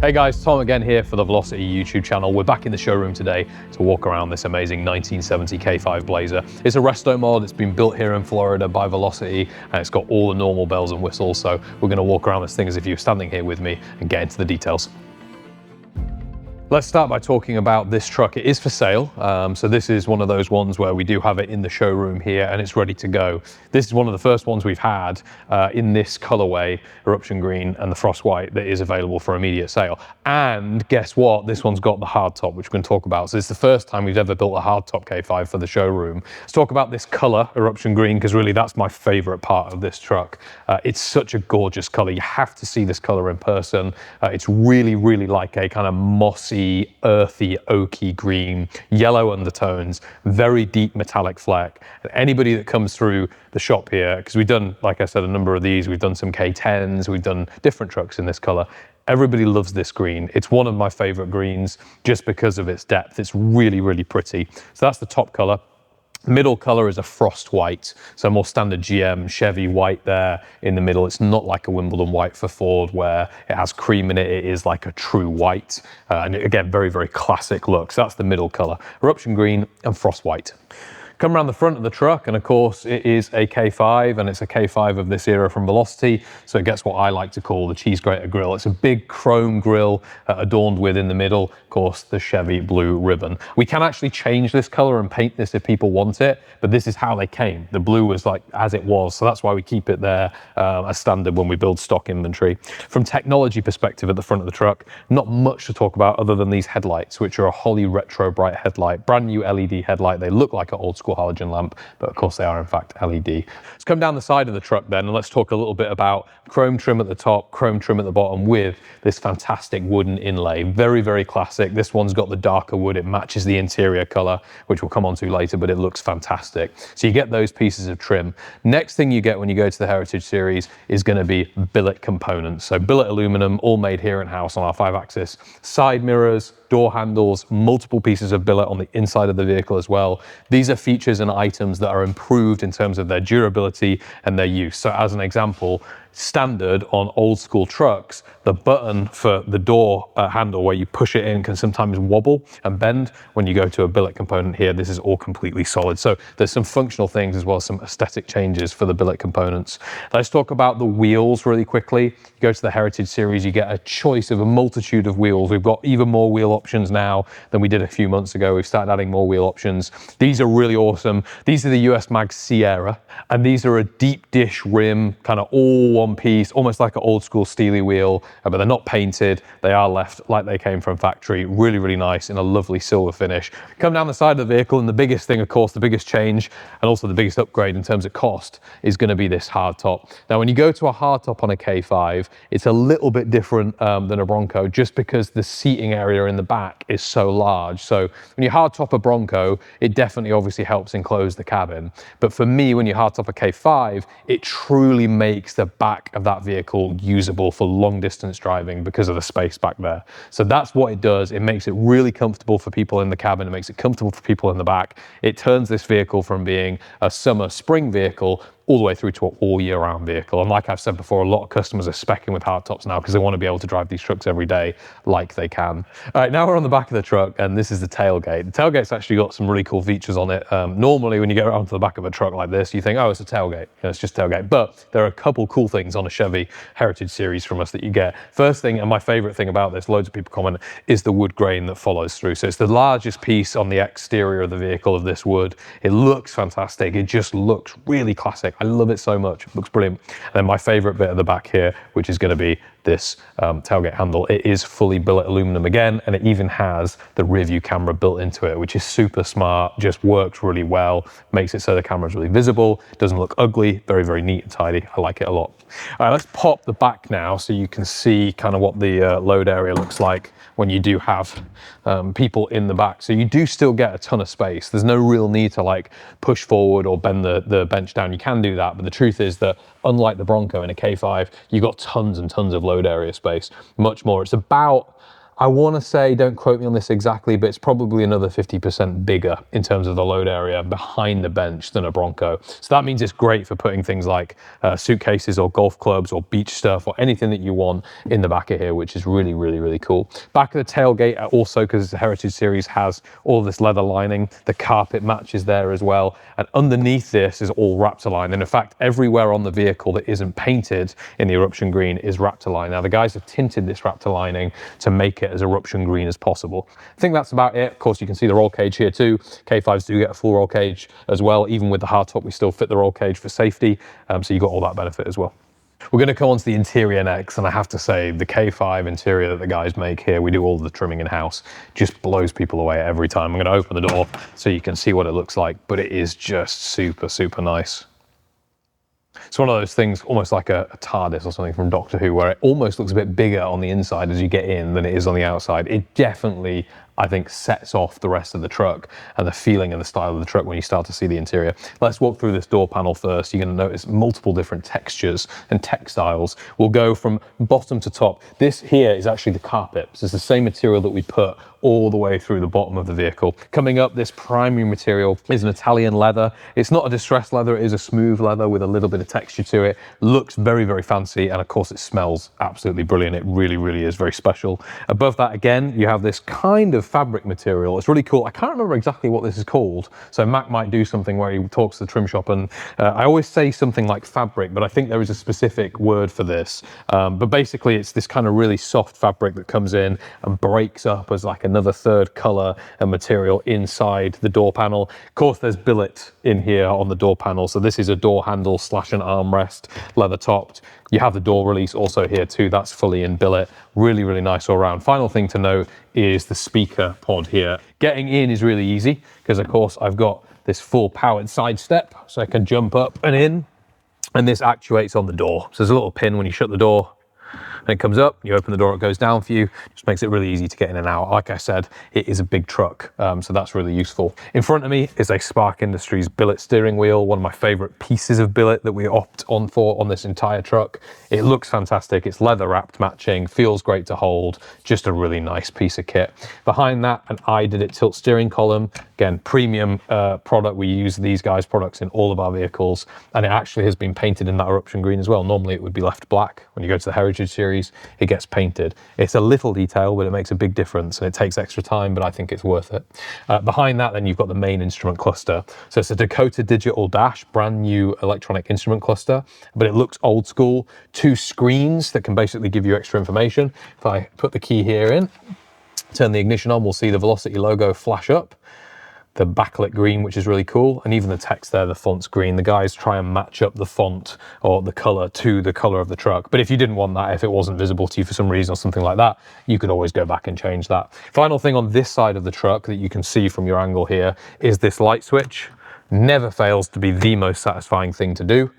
Hey guys, Tom again here for the Velocity YouTube channel. We're back in the showroom today to walk around this amazing 1970 K5 Blazer. It's a resto mod, it's been built here in Florida by Velocity, and it's got all the normal bells and whistles, so we're gonna walk around this thing as if you were standing here with me and get into the details. Let's start by talking about this truck. It is for sale. So this is one of those ones where we do have it in the showroom here and it's ready to go. This is one of the first ones we've had in this colorway, Eruption Green and the Frost White, that is available for immediate sale. And guess what? This one's got the hardtop, which we're going to talk about. So it's the first time we've ever built a hardtop K5 for the showroom. Let's talk about this color, Eruption Green, because really that's my favorite part of this truck. It's such a gorgeous color. You have to see this color in person. It's really, really like a kind of mossy, earthy, oaky green, yellow undertones, very deep metallic fleck. And anybody that comes through the shop here, because we've done, like I said, a number of these, we've done some K10s, we've done different trucks in this color. Everybody loves this green. It's one of my favorite greens just because of its depth. It's really, really pretty. So that's the top color. Middle color is a frost white, so more standard GM Chevy white there in the middle. It's not like a Wimbledon white for Ford where it has cream in it. It is like a true white, and again, very, very classic look. So that's the middle color, Eruption Green and frost white. Come around the front of the truck, and of course it is a K5, and it's a K5 of this era from Velocity, so it gets what I like to call the cheese grater grille. It's a big chrome grille adorned with, in the middle, of course, the Chevy blue ribbon. We can actually change this color and paint this if people want it, but this is how they came. The blue was like as it was, so that's why we keep it there as standard when we build stock inventory. From technology perspective at the front of the truck, not much to talk about other than these headlights, which are a Holley retro bright headlight, brand new LED headlight. They look like an old school halogen lamp, but of course they are in fact LED. Let's come down the side of the truck then, and let's talk a little bit about chrome trim at the top, chrome trim at the bottom with this fantastic wooden inlay. Very, very classic. This one's got the darker wood. It matches the interior color, which we'll come on to later, but it looks fantastic. So you get those pieces of trim. Next thing you get when you go to the Heritage Series is going to be billet components. So billet aluminum, all made here in-house on our 5-axis. Side mirrors, door handles, multiple pieces of billet on the inside of the vehicle as well. These are features and items that are improved in terms of their durability and their use. So as an example, standard on old school trucks, the button for the door handle where you push it in can sometimes wobble and bend. When you go to a billet component here, this is all completely solid. So there's some functional things as well as some aesthetic changes for the billet components. Let's talk about the wheels really quickly. You go to the Heritage Series, you get a choice of a multitude of wheels. We've got even more wheel options now than we did a few months ago. We've started adding more wheel options. These are really awesome. These are the US Mag Sierra, and these are a deep dish rim, kind of all one piece, almost like an old school Steely wheel, but they're not painted. They are left like they came from factory. Really, really nice in a lovely silver finish. Come down the side of the vehicle, and the biggest thing, of course, the biggest change and also the biggest upgrade in terms of cost is going to be this hardtop. Now, when you go to a hardtop on a K5, it's a little bit different than a Bronco just because the seating area in the back is so large. So when you hardtop a Bronco, it definitely obviously helps enclose the cabin. But for me, when you hardtop a K5, it truly makes the back of that vehicle usable for long distance driving because of the space back there. So that's what it does. It makes it really comfortable for people in the cabin. It makes it comfortable for people in the back. It turns this vehicle from being a summer spring vehicle all the way through to an all year round vehicle. And like I've said before, a lot of customers are speccing with hardtops now because they want to be able to drive these trucks every day like they can. All right, now we're on the back of the truck, and this is the tailgate. The tailgate's actually got some really cool features on it. Normally when you get around to the back of a truck like this, you think, oh, it's a tailgate. It's just tailgate. But there are a couple cool things on a Chevy Heritage Series from us that you get. First thing, and my favorite thing about this, loads of people comment, is the wood grain that follows through. So it's the largest piece on the exterior of the vehicle of this wood. It looks fantastic. It just looks really classic. I love it so much. It looks brilliant. And then my favorite bit at the back here, which is going to be this tailgate handle. It is fully billet aluminum again, and it even has the rear view camera built into it, which is super smart, just works really well, makes it so the camera is really visible, doesn't look ugly, very, very neat and tidy. I like it a lot. All right, let's pop the back now so you can see kind of what the load area looks like when you do have people in the back. So you do still get a ton of space. There's no real need to like push forward or bend the bench down. You can do that, but the truth is that unlike the Bronco in a K5, you've got tons and tons of load area space, much more. It's about, I want to say, don't quote me on this exactly, but it's probably another 50% bigger in terms of the load area behind the bench than a Bronco. So that means it's great for putting things like suitcases or golf clubs or beach stuff or anything that you want in the back of here, which is really, really, really cool. Back of the tailgate also, because it's a Heritage Series, has all this leather lining. The carpet matches there as well. And underneath this is all Raptorline. And in fact, everywhere on the vehicle that isn't painted in the Eruption Green is Raptorline. Now, the guys have tinted this Raptor lining to make it as Eruption Green as possible. I think that's about it. Of course, you can see the roll cage here too. K5s do get a full roll cage as well. Even with the hardtop, we still fit the roll cage for safety. So you got all that benefit as well. We're going to come on to the interior next, and I have to say the K5 interior that the guys make here, we do all the trimming in-house, just blows people away every time. I'm going to open the door so you can see what it looks like, but it is just super, super nice. It's one of those things, almost like a TARDIS or something from Doctor Who, where it almost looks a bit bigger on the inside as you get in than it is on the outside. It definitely, I think, sets off the rest of the truck and the feeling and the style of the truck when you start to see the interior. Let's walk through this door panel first. You're going to notice multiple different textures and textiles. We'll go from bottom to top. This here is actually the carpet. So it's the same material that we put all the way through the bottom of the vehicle. Coming up, this primary material is an Italian leather. It's not a distressed leather, it is a smooth leather with a little bit of texture to it. Looks very, very fancy, and of course it smells absolutely brilliant. It really, really is very special. Above that, again, you have this kind of fabric material. It's really cool. I can't remember exactly what this is called, so Mac might do something where he talks to the trim shop, and I always say something like fabric, but I think there is a specific word for this. But basically it's this kind of really soft fabric that comes in and breaks up as like another third color and material inside the door panel. Of course, there's billet in here on the door panel. So this is a door handle / an armrest, leather topped. You have the door release also here too. That's fully in billet. Really, really nice all around. Final thing to note is the speaker pod here. Getting in is really easy because of course I've got this full powered side step, so I can jump up and in, and this actuates on the door. So there's a little pin when you shut the door, and it comes up, you open the door, it goes down for you. Just makes it really easy to get in and out. Like I said, it is a big truck, so that's really useful. In front of me is a Sparc Industries billet steering wheel, one of my favorite pieces of billet that we opt on for on this entire truck. It looks fantastic. It's leather wrapped matching, feels great to hold, just a really nice piece of kit. Behind that, an I Did It tilt steering column. Again, premium product. We use these guys' products in all of our vehicles, and it actually has been painted in that Eruption Green as well. Normally it would be left black. When you go to the Heritage Series, it gets painted. It's a little detail, but it makes a big difference, and it takes extra time, but I think it's worth it. Behind that, then you've got the main instrument cluster. So it's a Dakota Digital Dash, brand new electronic instrument cluster, but it looks old school. 2 screens that can basically give you extra information. If I put the key here in, turn the ignition on, we'll see the Velocity logo flash up. The backlit green, which is really cool, and even the text there, the font's green. The guys try and match up the font or the color to the color of the truck. But if you didn't want that, if it wasn't visible to you for some reason or something like that, you could always go back and change that. Final thing on this side of the truck that you can see from your angle here is this light switch. Never fails to be the most satisfying thing to do.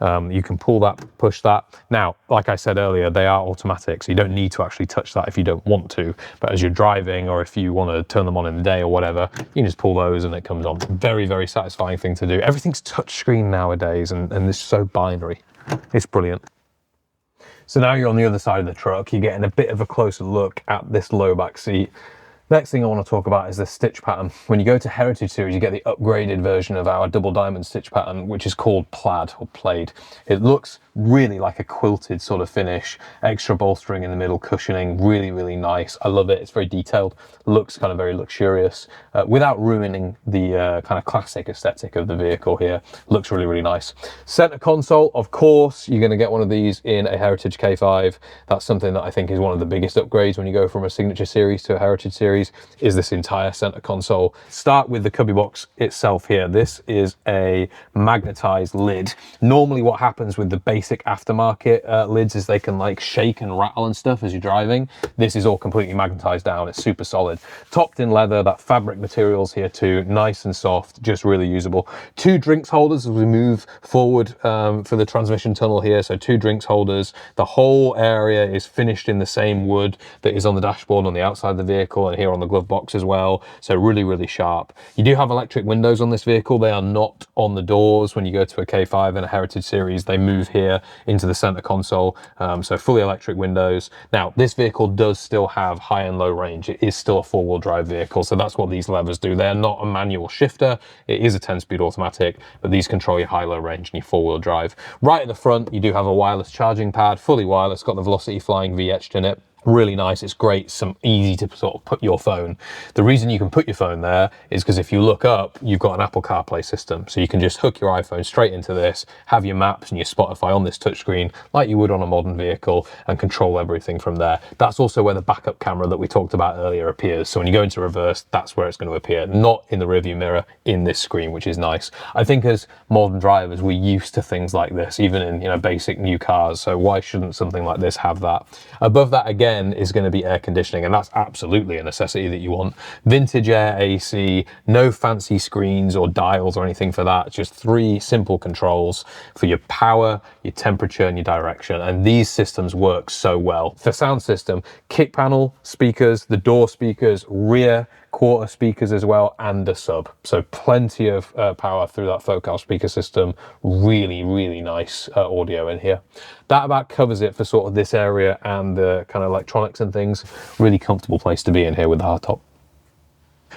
You can pull that, push that. Now, like I said earlier, they are automatic, so you don't need to actually touch that if you don't want to. But as you're driving, or if you want to turn them on in the day or whatever, you can just pull those and it comes on. Very, very satisfying thing to do. Everything's touchscreen nowadays, and it's so binary. It's brilliant. So now you're on the other side of the truck, you're getting a bit of a closer look at this low back seat. Next thing I want to talk about is the stitch pattern. When you go to Heritage Series, you get the upgraded version of our double diamond stitch pattern, which is called plaid or plaid. It looks really like a quilted sort of finish, extra bolstering in the middle, cushioning, really, really nice. I love it. It's very detailed, looks kind of very luxurious, without ruining the kind of classic aesthetic of the vehicle here. Looks really, really nice. Center console, of course, you're going to get one of these in a Heritage K5. That's something that I think is one of the biggest upgrades when you go from a Signature Series to a Heritage Series, is this entire center console. Start with the cubby box itself here. This is a magnetized lid. Normally what happens with the basic aftermarket lids is they can like shake and rattle and stuff as you're driving. This is all completely magnetized down. It's super solid. Topped in leather, that fabric materials here too, nice and soft, just really usable. 2 drinks holders as we move forward for the transmission tunnel here. So 2 drinks holders. The whole area is finished in the same wood that is on the dashboard on the outside of the vehicle, and here here on the glove box as well. So really, really sharp. You do have electric windows on this vehicle. They are not on the doors. When you go to a K5 and a Heritage Series, they move here into the center console. So fully electric windows. Now, this vehicle does still have high and low range. It is still a four-wheel drive vehicle. So that's what these levers do. They're not a manual shifter. It is a 10-speed automatic, but these control your high-low range and your four-wheel drive. Right at the front, you do have a wireless charging pad, fully wireless, got the Velocity Flying V etched in it. Really nice, it's great, some easy to sort of put your phone. The reason you can put your phone there is because if you look up, you've got an Apple CarPlay system. So you can just hook your iPhone straight into this, have your maps and your Spotify on this touchscreen like you would on a modern vehicle and control everything from there. That's also where the backup camera that we talked about earlier appears. So when you go into reverse, that's where it's going to appear, not in the rearview mirror, in this screen, which is nice. I think as modern drivers, we're used to things like this, even in, you know, basic new cars. So why shouldn't something like this have that? Above that, again, is going to be air conditioning, and that's absolutely a necessity that you want. Vintage air AC, no fancy screens or dials or anything for that, just 3 simple controls for your power, your temperature and your direction, and these systems work so well. For sound system, kick panel speakers, the door speakers, rear quarter speakers as well, and a sub. So plenty of power through that Focal speaker system. Really, really nice audio in here. That about covers it for sort of this area and the kind of electronics and things. Really comfortable place to be in here with the hardtop.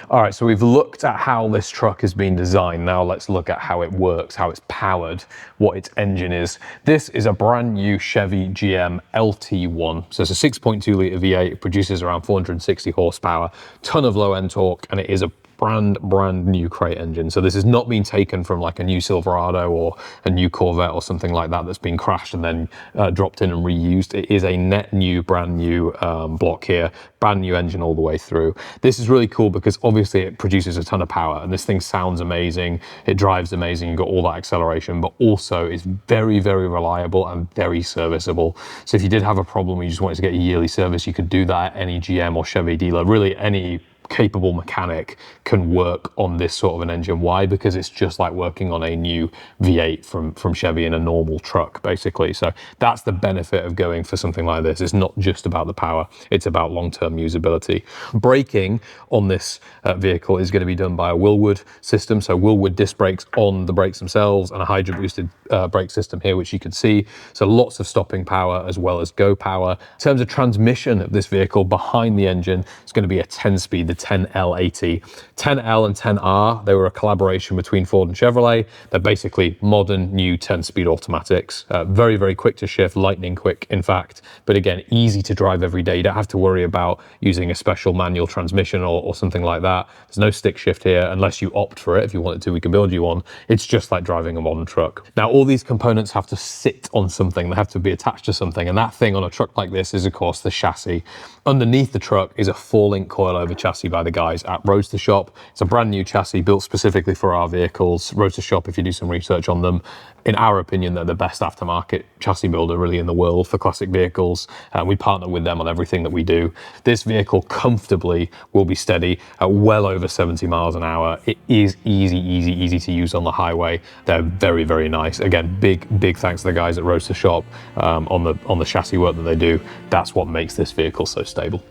All right, so we've looked at how this truck has been designed. Now let's look at how it works, how it's powered, what its engine is. This is a brand new Chevy GM LT1. So it's a 6.2 litre V8. It produces around 460 horsepower, ton of low end torque, and it is a brand new crate engine. So this has not been taken from like a new Silverado or a new Corvette or something like that that's been crashed and then dropped in and reused. It is a net new, brand new block here, brand new engine all the way through. This is really cool because obviously it produces a ton of power and this thing sounds amazing. It drives amazing. You've got all that acceleration, but also it's very, very reliable and very serviceable. So if you did have a problem or you just wanted to get a yearly service, you could do that at any GM or Chevy dealer. Really, any capable mechanic can work on this sort of an engine. Why? Because it's just like working on a new V8 from Chevy in a normal truck, basically. So that's the benefit of going for something like this. It's not just about the power, it's about long-term usability. Braking on this vehicle is going to be done by a Wilwood system. So Wilwood disc brakes on the brakes themselves and a hydro boosted brake system here, which you can see. So lots of stopping power as well as go power. In terms of transmission of this vehicle behind the engine, it's going to be a 10-speed, the 10L80. 10L and 10R, they were a collaboration between Ford and Chevrolet. They're basically modern, new 10-speed automatics. Very, very quick to shift, lightning quick, in fact. But again, easy to drive every day. You don't have to worry about using a special manual transmission or something like that. There's no stick shift here, unless you opt for it. If you wanted to, we can build you one. It's just like driving a modern truck. Now, all these components have to sit on something. They have to be attached to something. And that thing on a truck like this is, of course, the chassis. Underneath the truck is a 4-link coilover chassis by the guys at Roadster Shop. It's a brand new chassis built specifically for our vehicles. Roadster Shop, if you do some research on them, in our opinion, they're the best aftermarket chassis builder really in the world for classic vehicles. We partner with them on everything that we do. This vehicle comfortably will be steady at well over 70 miles an hour. It is easy to use on the highway. They're very, very nice. Again, big thanks to the guys at Roadster Shop on the chassis work that they do. That's what makes this vehicle so stable.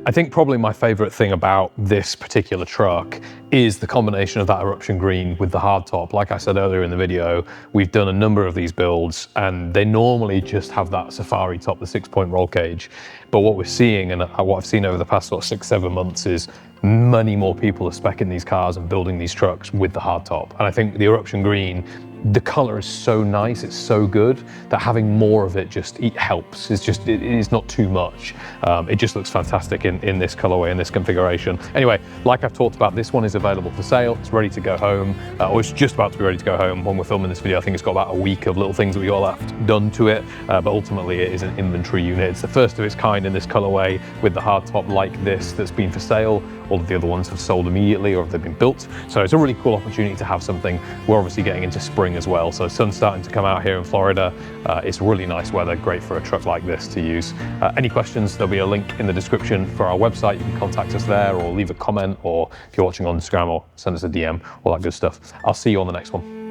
I think probably my favorite thing about this particular truck is the combination of that Eruption Green with the hardtop. Like I said earlier in the video, we've done a number of these builds and they normally just have that Safari top, the 6-point roll cage. But what we're seeing and what I've seen over the past sort of 6-7 months is many more people are speccing these cars and building these trucks with the hardtop. And I think the Eruption Green, the color is so nice, it's so good that having more of it just helps. It is not too much. It just looks fantastic in this colorway, in this configuration. Anyway, like I've talked about, this one is available for sale. It's ready to go home, or it's just about to be ready to go home when we're filming this video. I think it's got about a week of little things that we got left done to it, but ultimately it is an inventory unit. It's the first of its kind in this colorway with the hardtop like this that's been for sale. All of the other ones have sold immediately or have they been built. So it's a really cool opportunity to have something. We're obviously getting into spring as well, so sun's starting to come out here in Florida. It's really nice weather, great for a truck like this to use. Any questions, there'll be a link in the description for our website. You can contact us there or leave a comment, or if you're watching on Instagram, or send us a DM, all that good stuff. I'll see you on the next one.